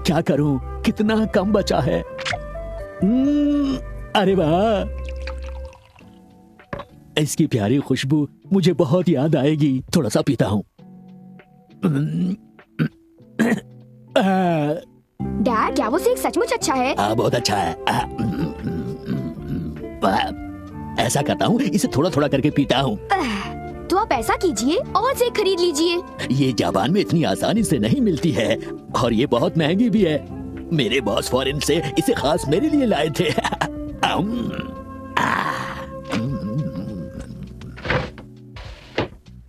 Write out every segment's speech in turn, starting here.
क्या करूं, कितना कम बचा है। अरे वाह, इसकी प्यारी खुशबू मुझे बहुत याद आएगी। थोड़ा सा पीता हूँ। डैड, क्या वो शेक सचमुच अच्छा है? बहुत अच्छा है। ऐसा करता हूँ, इसे थोड़ा थोड़ा करके पीता हूँ। तो आप ऐसा कीजिए और शेक खरीद लीजिए। ये जापान में इतनी आसानी से नहीं मिलती है और ये बहुत महंगी भी है। मेरे बॉस फॉरेन से इसे खास मेरे लिए लाए थे।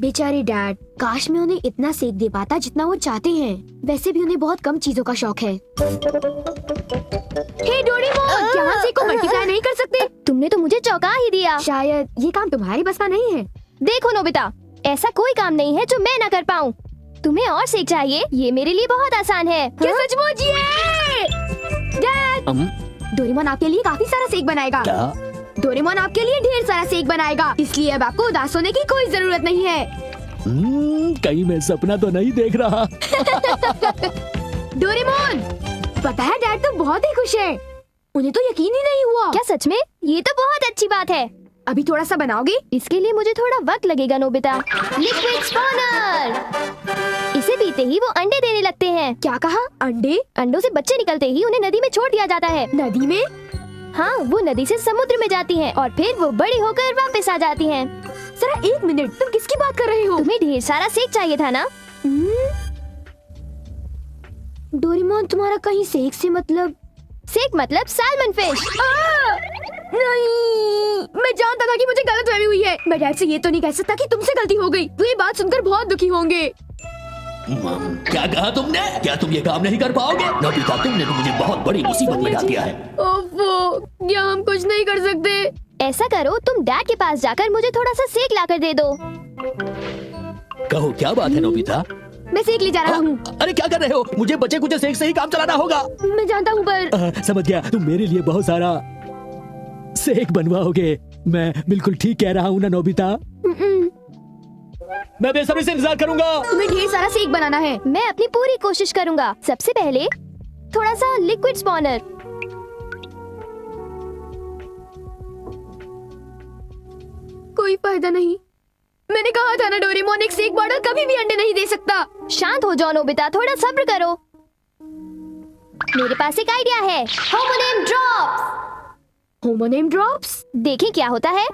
बेचारे डैड, काश मैं उन्हें इतना सेक दे पाता जितना वो चाहते हैं। वैसे भी उन्हें बहुत कम चीजों का शौक है। हे डोरेमोन, क्या हम सेक को मल्टीप्लाई नहीं कर सकते? तुमने तो मुझे चौंका ही दिया। शायद ये काम तुम्हारी बस का नहीं है। देखो नोबिता, ऐसा कोई काम नहीं है जो मैं न कर पाऊँ। तुम्हें और सेक चाहिए? ये मेरे लिए बहुत आसान है। क्या सचमुच? डैड, डोरेमोन आपके लिए काफी सारा सेक बनाएगा। क्या? डोरेमोन आपके लिए ढेर सारा सेक बनाएगा, इसलिए अब आपको उदास होने की कोई जरूरत नहीं है। कहीं मैं सपना तो नहीं देख रहा। डोरेमोन, पता है डैड तो बहुत ही खुश है। उन्हें तो यकीन ही नहीं हुआ। क्या सच में? ये तो बहुत अच्छी बात है। अभी थोड़ा सा बनाओगे? इसके लिए मुझे थोड़ा वक्त लगेगा नोबिता। लिक्विड स्पॉनर, इसे पीते ही वो अंडे देने लगते हैं। क्या कहा? अंडे? अंडों से बच्चे निकलते ही उन्हें नदी में छोड़ दिया जाता है। नदी में? हाँ, वो नदी से समुद्र में जाती हैं और फिर वो बड़ी होकर वापस आ जाती हैं। जरा एक मिनट, तुम किसकी बात कर रहे हो? तुम्हें ढेर सारा सेक चाहिए था ना? डोरेमोन, तुम्हारा कहीं सेक से मतलब? सेक मतलब सैल्मन फिश। नहीं, मैं जानता था कि मुझे गलतफहमी हुई है। मैं डैड से ये तो नहीं कह सकता कि तुमसे गलती हो गई। वो ये बात सुनकर बहुत दुखी होंगे। क्या कहा तुमने? क्या तुम ये काम नहीं कर पाओगे? नोबिता, तुमने तो मुझे बहुत बड़ी मुसीबत में डाल दिया है। ओफो, क्या हम कुछ नहीं कर सकते? ऐसा करो, तुम डैड के पास जाकर मुझे थोड़ा सा सेक लाकर दे दो। कहो, क्या बात है नोबिता? मैं सेक ले जा रहा हूँ। अरे क्या कर रहे हो? मुझे बचे कुछ सेक से ही काम चलाना होगा। मैं जानता हूँ, पर समझ गया, तुम मेरे लिए बहुत सारा सेक बनवाओगे। मैं बिल्कुल ठीक कह रहा हूँ ना नोबिता? मैं बेसब्री से इंतजार करूंगा। तुम्हें ढेर सारा सेक बनाना है। मैं अपनी पूरी कोशिश करूंगा। सबसे पहले थोड़ा सा लिक्विड स्पॉनर। कोई फायदा नहीं। मैंने कहा था ना डोरेमोन, एक सेक बॉर्डर कभी भी अंडे नहीं दे सकता। शांत हो जाओ नोबिता, थोड़ा सब्र करो। मेरे पास एक आइडिया है। होमोनेम ड्रॉप्स। होमोनेम ड्रॉप्स? देखें क्या होता है।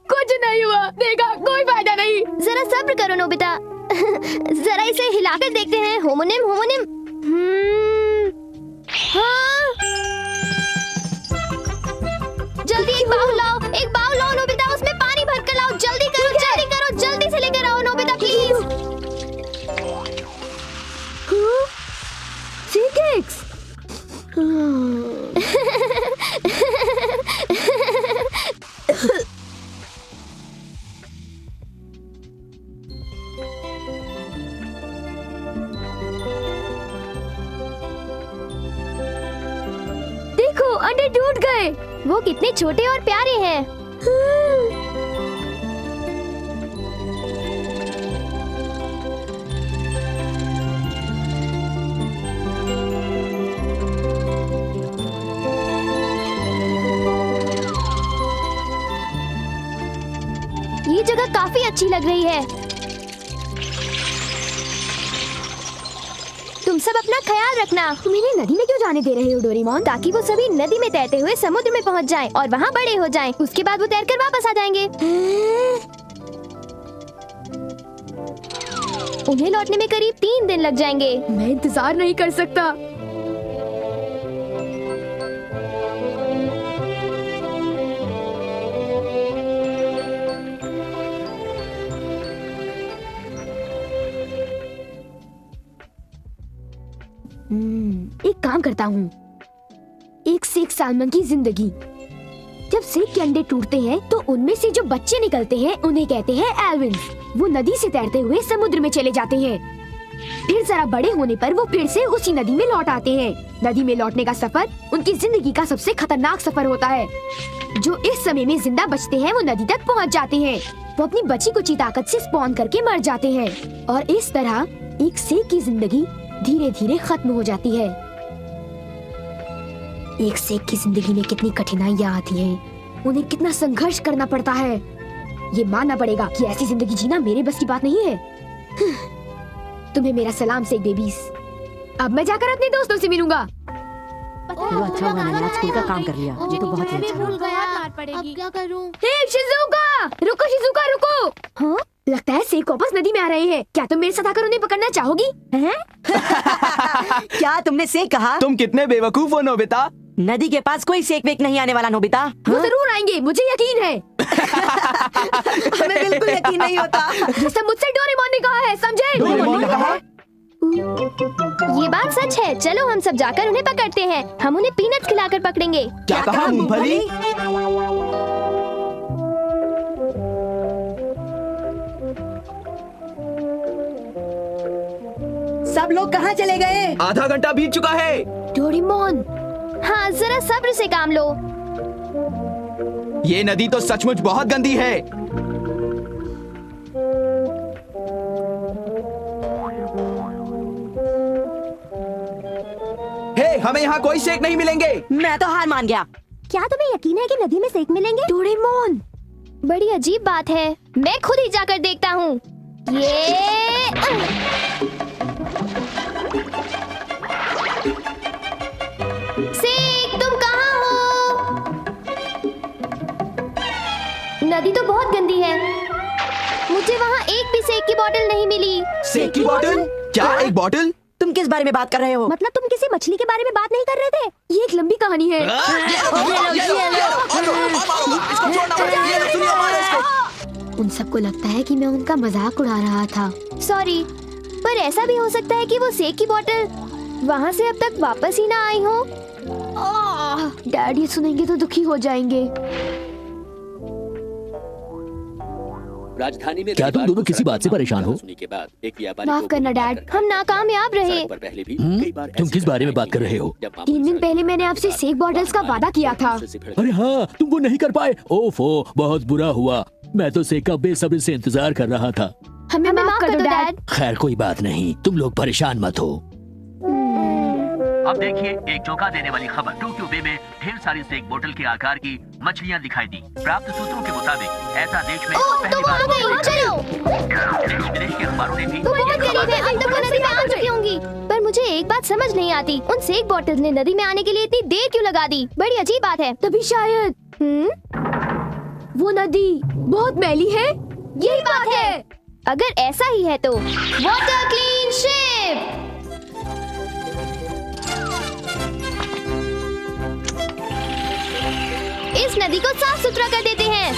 कुछ नहीं हुआ। देखा, कोई फायदा नहीं। जरा सब्र करो नोबिता। जरा इसे हिलाकर देखते हैं। होमोनेम होमोनेम। हाँ, जल्दी एक बाउल लाओ, एक बाउल लाओ नोबिता, उसमें पानी भर कर लाओ। जल्दी करो, जल्दी करो, जल्दी से लेकर आओ नोबिता प्लीज। सेकेक्स। देखो, अंडे टूट गए। वो कितने छोटे और प्यारे हैं। ये जगह काफी अच्छी लग रही है। तुम सब अपना ख्याल रखना। तुम इन्हें नदी में क्यों जाने दे रहे हो डोरेमोन? ताकि वो सभी नदी में तैरते हुए समुद्र में पहुंच जाएं और वहां बड़े हो जाएं। उसके बाद वो तैरकर वापस आ जाएंगे। उन्हें लौटने में करीब 3 दिन लग जाएंगे। मैं इंतजार नहीं कर सकता। एक काम करता हूँ। एक सेक सैल्मन की जिंदगी। जब सेक के अंडे टूटते हैं तो उनमें से जो बच्चे निकलते हैं उन्हें कहते हैं एल्विन्स। वो नदी से तैरते हुए समुद्र में चले जाते हैं। फिर जरा बड़े होने पर वो फिर से उसी नदी में लौट आते हैं। नदी में लौटने का सफर उनकी जिंदगी का सबसे खतरनाक सफर होता है। जो इस समय में जिंदा बचते हैं वो नदी तक पहुंच जाते हैं। वो अपनी बची कुची ताकत से स्पॉन करके मर जाते हैं और इस तरह एक सेक की जिंदगी धीरे धीरे खत्म हो जाती है। एक सेक की जिंदगी में कितनी कठिनाइयाँ आती हैं, उन्हें कितना संघर्ष करना पड़ता है। ये मानना पड़ेगा कि ऐसी जिंदगी जीना मेरे बस की बात नहीं है। तुम्हें मेरा सलाम सेक बेबीज। अब मैं जाकर अपने दोस्तों से मिलूंगा। वो अच्छा हुआ मैंने आज स्कूल का काम कर लिया। ये तो बहुत ही अच्छा भूल हुआ। गया। अब क्या करूं? हे शिज़ुका, रुको शिज़ुका रुको। हाँ? लगता है सेक वापस नदी में आ रहे हैं। क्या तुम मेरे साथ आकर उन्हें पकड़ना चाहोगी? हैं? क्या तुमने सेक कहा? तुम कितने बेवकूफ हो नोबिता। नदी के पास कोई सेक वेक नहीं आने वाला नोबिता। वो जरूर आएंगे, मुझे यकीन है। हमें बिल्कुल यकीन नहीं होता। ये सब मुझसे डोरेमोन ने कहा है, समझे? डोरेमोन ने कहा? ये बात सच है। चलो हम सब जाकर उन्हें पकड़ते हैं। हम उन्हें पीनट्स खिलाकर पकड़ेंगे। क्या कहा मूंगफली? सब लोग कहाँ चले गए? आधा घंटा बीत चुका है। डोरेमोन, हाँ, जरा सब्र से काम लो। ये नदी तो सचमुच बहुत गंदी है। हे, हमें यहाँ कोई सेक नहीं मिलेंगे। मैं तो हार मान गया। क्या तुम्हें यकीन है कि नदी में सेक मिलेंगे? डोरेमोन, बड़ी अजीब बात है। मैं खुद ही जाकर देखता हूँ। सेक, तुम कहाँ हो? नदी तो बहुत गंदी है। मुझे वहाँ एक भी सेक की बोतल नहीं मिली। सेक की बोतल? क्या एक बोतल? तुम किस बारे में बात कर रहे हो? मतलब तुम किसी मछली के बारे में बात नहीं कर रहे थे? ये एक लंबी कहानी है। उन सबको लगता है कि मैं उनका मजाक उड़ा रहा था। सॉरी, पर ऐसा भी हो सकता है कि वो सेक की बोतल वहाँ से अब तक वापस ही ना आई हो। डैड ये सुनेंगे तो दुखी हो जाएंगे। राजधानी में क्या तुम दोनों किसी बात से परेशान हो? माफ करना डैड, हम नाकामयाब रहे। तुम किस बारे में बात कर रहे हो? 3 दिन पहले मैंने आपसे सेक बॉटल्स का वादा किया था। अरे हाँ, तुम वो नहीं कर पाए। ओफो, बहुत बुरा हुआ। मैं तो सेक का बेसब्री से इंतजार कर रहा था। हमें माफ कर दो डैड। खैर कोई बात नहीं, तुम लोग परेशान मत हो। अब देखिए एक चौंका देने वाली खबर। टोक्यो बे में ढेर सारी सेक बोतल के आकार की मछलियां दिखाई दी। प्राप्त सूत्रों के मुताबिक ऐसा देश में तुम आ गई, चलो। देश विदेश के अखबारों ने भी वो बहुत गरीब है, अब तक वो नदी में आ चुकी होंगी। पर मुझे एक बात समझ नहीं आती, उन सेक बॉटल्स ने नदी में आने के लिए इतनी देर क्यों लगा दी? बड़ी अजीब बात है। तभी शायद वो नदी बहुत मैली है। यही बात है। अगर ऐसा ही है तो वाटर क्लीन शिप। इस नदी को साफ सुथरा कर देते हैं।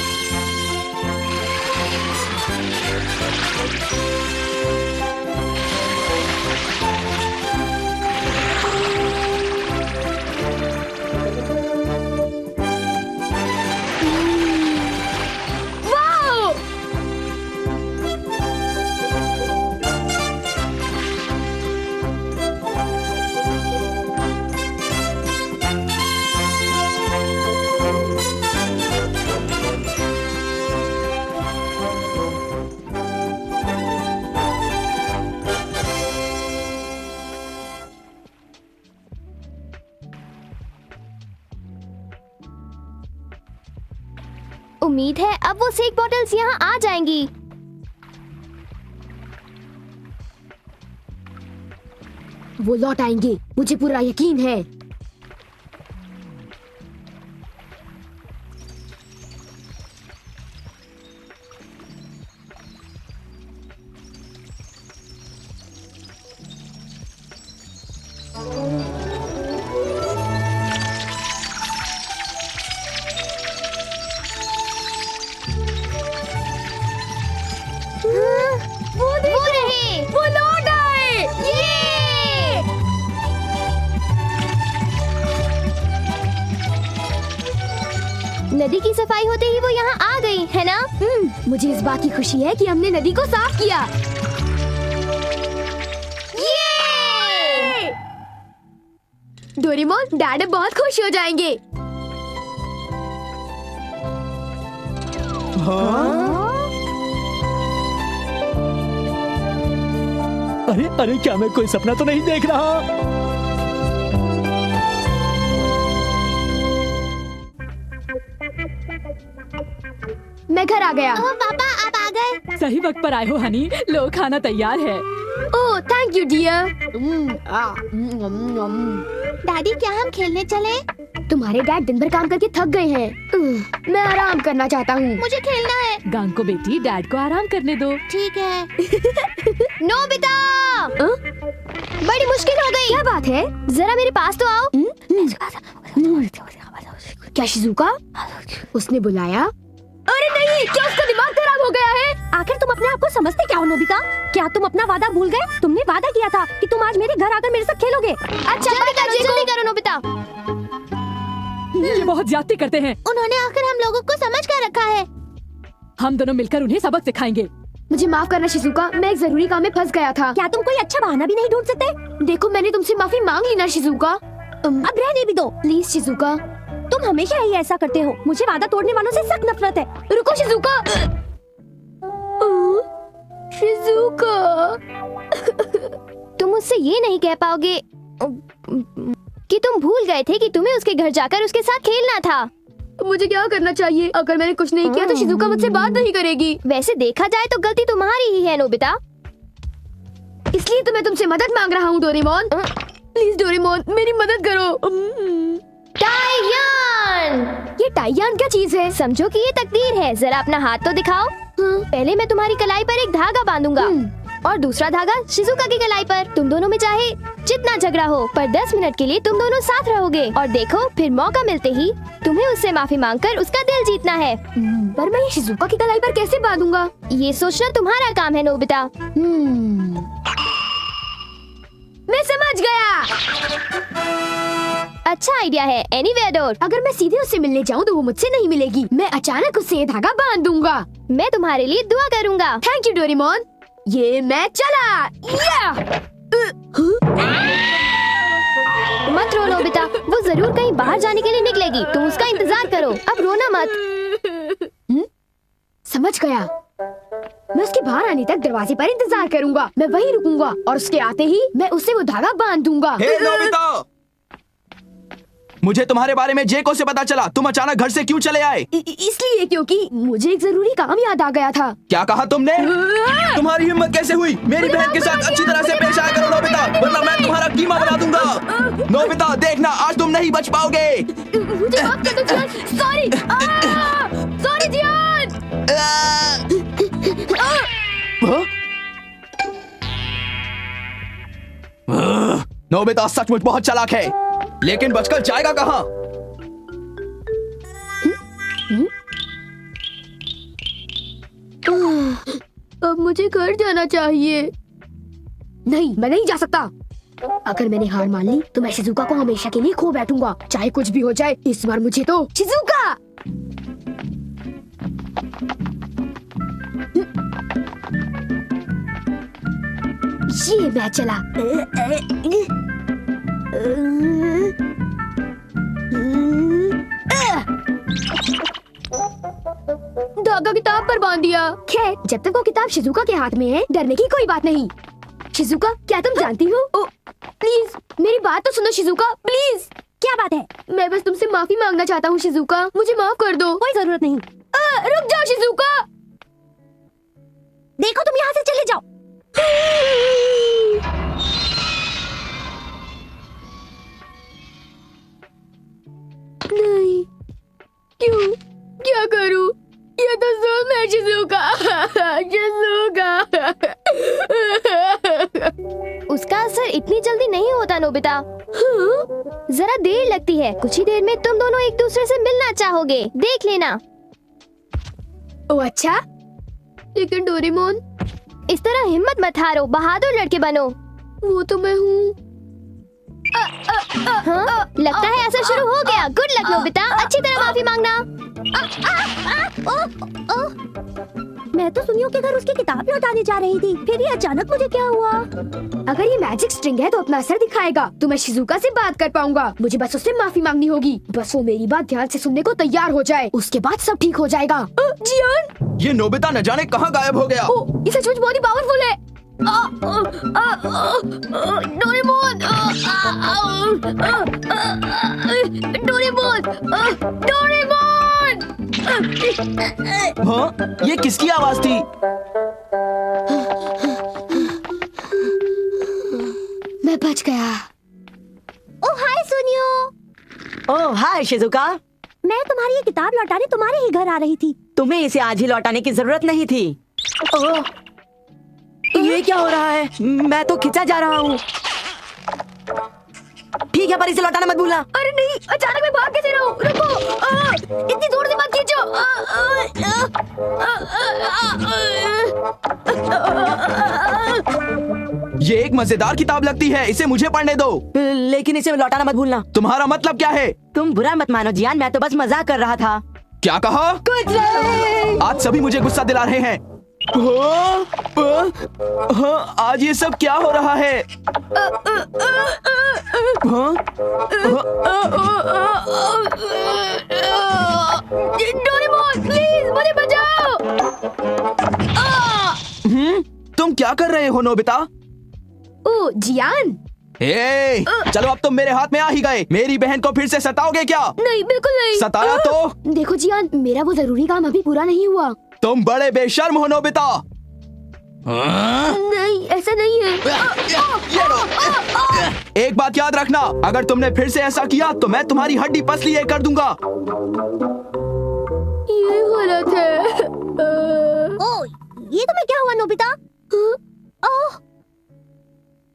वाओ! उम्मीद है अब वो सेक बॉटल्स यहाँ आ जाएंगी। वो लौट आएंगे, मुझे पूरा यकीन है। वो रहे, वो लौट आए। ये नदी की सफाई होते ही वो यहाँ आ गई है ना? मुझे इस बात की खुशी है कि हमने नदी को साफ किया। डोरेमोन, डैड अब बहुत खुश हो जाएंगे। अरे अरे, क्या मैं कोई सपना तो नहीं देख रहा? मैं घर आ गया। ओह पापा, आप आ गए। सही वक्त पर आए हो हनी, लो खाना तैयार है। Oh thank you dear. Daddy, क्या हम खेलने चले? तुम्हारे डैड दिन भर काम करके थक गए हैं। मैं आराम करना चाहता हूँ। मुझे खेलना है। गांको बेटी, डैड को आराम करने दो। ठीक है। नोबिता, बड़ी मुश्किल हो गई। क्या बात है? जरा मेरे पास तो आओ। क्या शिजुका? उसने बुलाया? अरे नहीं, क्या उसका दिमाग खराब हो गया है? आखिर तुम अपने आप को समझते क्या हो नोबिता? क्या तुम अपना वादा भूल गए? तुमने वादा किया था कि तुम आज मेरे घर आकर मेरे साथ खेलोगे। अच्छा जल्दी करो नोबिता। ये बहुत ज्यादती करते हैं। उन्होंने आकर हम लोगों को समझ कर रखा है। हम दोनों मिलकर उन्हें सबक सिखाएंगे। मुझे माफ करना शिजुका, मैं एक जरूरी काम में फंस गया था। क्या तुम कोई अच्छा बहाना भी नहीं ढूंढ सकते? देखो, मैंने तुमसे माफी मांग ली ना शिजुका। अब रहने भी दो। Please Shizuka. तुम हमेशा ही ऐसा करते हो। मुझे वादा तोड़ने वालों से सख्त नफरत है। रुको शिजुका। शिजुका, तुम मुझसे ये नहीं कह पाओगे कि तुम भूल गए थे कि तुम्हें उसके घर जाकर उसके साथ खेलना था। मुझे क्या करना चाहिए? अगर मैंने कुछ नहीं किया तो शिजुका मुझसे बात नहीं करेगी। वैसे देखा जाए तो गलती तुम्हारी ही है नोबिता। इसलिए तो मैं तुमसे मदद मांग रहा हूँ डोरेमोन। प्लीज डोरेमोन, मेरी मदद करो। टाइयान! ये टाइयान क्या चीज है? समझो कि ये तकदीर है। जरा अपना हाथ तो दिखाओ। पहले मैं तुम्हारी कलाई पर एक धागा बांधूंगा और दूसरा धागा शिजुका की कलाई पर। तुम दोनों में चाहे जितना झगड़ा हो, पर 10 मिनट के लिए तुम दोनों साथ रहोगे। और देखो, फिर मौका मिलते ही तुम्हें उससे माफी मांगकर उसका दिल जीतना है। पर मैं ये शिजुका की कलाई पर कैसे बांधूंगा? ये सोचना तुम्हारा काम है नोबिता। मैं समझ गया। अच्छा आइडिया है। Anywhere door. अगर मैं सीधे उससे मिलने जाऊँ तो वो मुझसे नहीं मिलेगी। मैं अचानक उससे ये धागा बांध दूंगा। मैं तुम्हारे लिए दुआ करूंगा। Thank you Doraemon. ये मैं चला। मत रो नोबिता, वो जरूर कहीं बाहर जाने के लिए निकलेगी। तुम उसका इंतजार करो। अब रोना मत। समझ गया। मैं उसके बाहर आने तक दरवाजे पर इंतजार करूंगा। मैं वहीं रुकूंगा और उसके आते ही मैं उससे वो धागा बांध दूंगा। हे नोबिता, मुझे तुम्हारे बारे में जेको से पता चला। तुम अचानक घर से क्यों चले आए? इसलिए क्योंकि मुझे एक जरूरी काम याद आ गया था। क्या कहा तुमने? तुम्हारी हिम्मत कैसे हुई? मेरी बहन के साथ अच्छी तरह से पेश आया करो नोबिता, वरना मैं तुम्हारा कीमा बना दूंगा। नोबिता देखना, आज तुम नहीं बच पाओगे। मुझे माफ कर दो जियान। सॉरी। Sorry Gian. नोबिता सचमुच बहुत चालाक है, लेकिन बचकर जाएगा कहाँ? अब मुझे घर जाना चाहिए। नहीं, मैं नहीं जा सकता। अगर मैंने हार मान ली तो मैं शिजुका को हमेशा के लिए खो बैठूंगा, चाहे कुछ भी हो जाए। इस बार मुझे तो शिजुका। ये मैं चला। धागा किताब पर बांध दिया। खैर, जब तक वो किताब शिजुका के हाथ में है, डरने की कोई बात नहीं। शिजुका, क्या तुम जानती हो? प्लीज मेरी बात तो सुनो शिजुका, प्लीज। क्या बात है? मैं बस तुमसे माफी मांगना चाहता हूँ शिजुका, मुझे माफ कर दो। कोई जरूरत नहीं। रुक जाओ शिजुका। देखो, तुम यहाँ से चले जाओ। नहीं, क्यों? क्या करूं? ये तो जुल्म है शिजुका। शिजुका। उसका असर इतनी जल्दी नहीं होता नोबिता। जरा देर लगती है। कुछ ही देर में तुम दोनों एक दूसरे से मिलना चाहोगे, देख लेना। ओह अच्छा, लेकिन डोरेमोन। इस तरह हिम्मत मत हारो, बहादुर लड़के बनो। वो तो मैं हूँ। हाँ? लगता है असर शुरू हो गया। गुड लक नोबिता, अच्छी तरह माफी मांगना। मैं तो सुनियो के घर उसकी किताब लौटाने जा रही थी, फिर ये अचानक मुझे क्या हुआ? अगर ये मैजिक स्ट्रिंग है तो अपना असर दिखाएगा, तो मैं शिजुका से बात कर पाऊंगा। मुझे बस उससे माफी मांगनी होगी, बस वो मेरी बात ध्यान से सुनने को तैयार हो जाए, उसके बाद सब ठीक हो जाएगा। जियान, ये नोबिता न जाने कहाँ गायब हो गया। ये सचमुच बहुत ही पावरफुल है। Doraemon, Doraemon, Doraemon. हाँ, ये किसकी आवाज थी? मैं बच गया। ओ हाय सुनियो। ओह हाय शिजुका, मैं तुम्हारी ये किताब लौटाने तुम्हारे ही घर आ रही थी। तुम्हें इसे आज ही लौटाने की जरूरत नहीं थी। ओह, ये क्या हो रहा है? मैं तो खिंचा जा रहा हूँ। ठीक है, पर इसे लौटाना मत भूलना। अरे नहीं, अचानक मैं भाग कैसे रहा हूँ? रुको, इतनी जोर से मत खींचो। ये एक मजेदार किताब लगती है, इसे मुझे पढ़ने दो। लेकिन इसे लौटाना मत भूलना। तुम्हारा मतलब क्या है? तुम बुरा मत मानो जियान, मैं तो बस मजाक कर रहा था। क्या कहा? कुछ नहीं। आज सभी मुझे गुस्सा दिला रहे हैं। हाँ, आज ये सब क्या हो रहा है? हाँ? डोरेमोन, प्लीज मुझे बचाओ। तुम क्या कर रहे हो नोबिता? ओ जियान, ए, चलो अब तुम मेरे हाथ में आ ही गए। मेरी बहन को फिर से सताओगे क्या? नहीं बिल्कुल नहीं। सताया तो? देखो जियान, मेरा वो जरूरी काम अभी पूरा नहीं हुआ। तुम बड़े बेशर्म हो नोबिता। नहीं, ऐसा नहीं है। ये लो। एक बात याद रखना, अगर तुमने फिर से ऐसा किया तो मैं तुम्हारी हड्डी पसली एक कर दूंगा। ये गलत है। ओ, ये तुम्हें क्या हुआ नोबिता? ओह,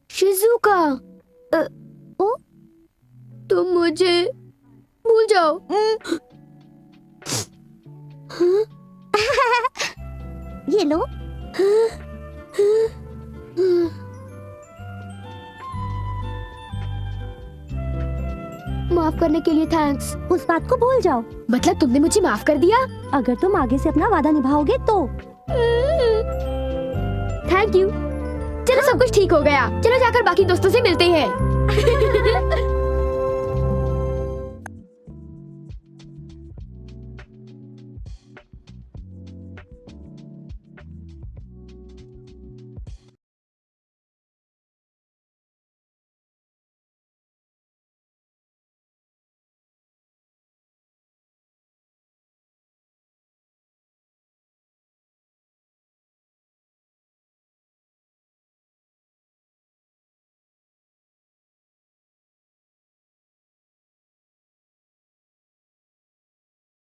शिजुका, तुम मुझे भूल जाओ। ये लो। माफ करने के लिए थैंक्स। उस बात को भूल जाओ। मतलब तुमने मुझे माफ कर दिया? अगर तुम आगे से अपना वादा निभाओगे तो। Thank you. चलो सब कुछ ठीक हो गया, चलो जाकर बाकी दोस्तों से मिलते हैं।